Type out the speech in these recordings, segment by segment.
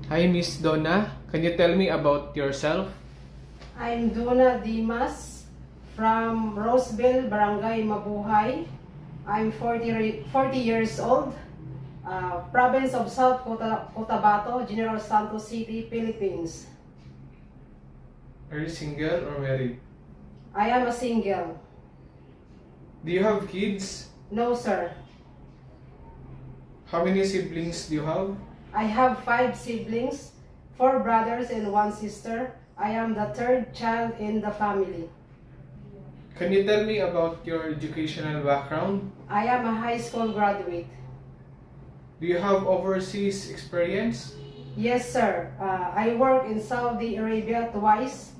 Hi, Miss Donna. Can you tell me about yourself? I'm Donna Dimas from Roseville, Barangay Mabuhay. I'm 40 years old, province of South Cotabato, General Santos City, Philippines. Are you single or married? I am a single. Do you have kids? No, sir. How many siblings do you have? I have 5 siblings, 4 brothers and 1 sister. I am the 3rd child in the family. Can you tell me about your educational background? I am a high school graduate. Do you have overseas experience? Yes, sir. I work in Saudi Arabia twice.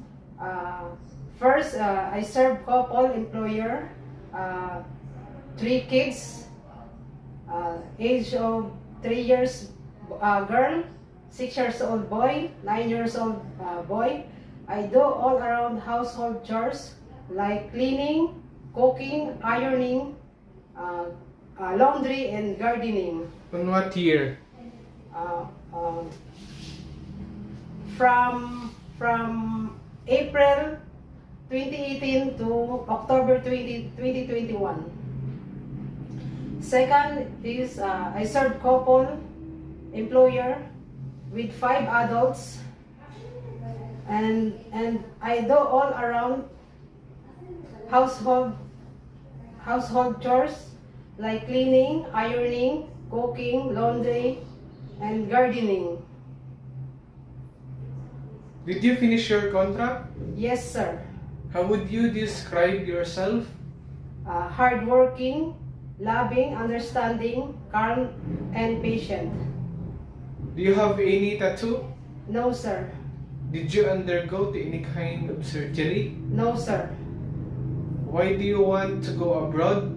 First, I served couple employer, 3 kids, age of 3 years girl, 6 years old boy, 9 years old boy. I do all around household chores like cleaning, cooking, ironing, laundry, and gardening. On what year? Uh, uh, from April 2018 to October 2021. Second is I served couple employer with 5 adults, and I do all around household chores like cleaning, ironing, cooking, laundry, and gardening. Did you finish your contract? Yes, sir. How would you describe yourself? Hardworking, loving, understanding, calm, and patient. Do you have any tattoo? No, sir. Did you undergo any kind of surgery? No, sir. Why do you want to go abroad?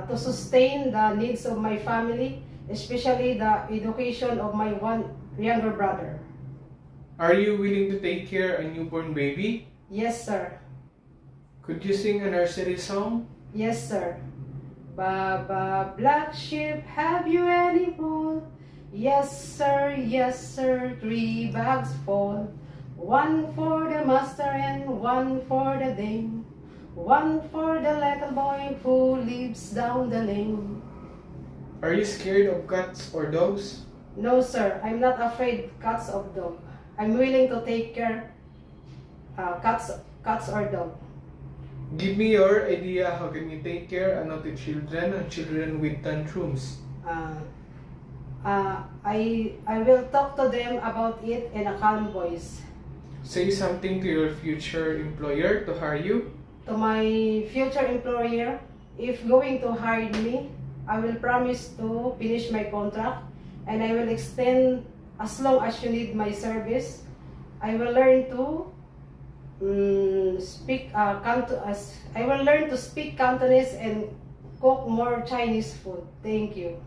To sustain the needs of my family, especially the education of my one younger brother. Are you willing to take care of a newborn baby? Yes, sir. Could you sing a nursery song? Yes, sir. Baba, black sheep, have you any wool? Yes, sir, 3 bags full. 1 for the master and 1 for the dame. 1 for the little boy who lives down the lane. Are you scared of cats or dogs? No, sir, I'm not afraid cats or dog. I'm willing to take care cats or dog. Give me your idea how can you take care of naughty children and children with tantrums. I will talk to them about it in a calm voice. Say something to your future employer to hire you. To my future employer, if going to hire me, I will promise to finish my contract and I will extend as long as you need my service. I will learn to I will learn to speak Cantonese and cook more Chinese food. Thank you.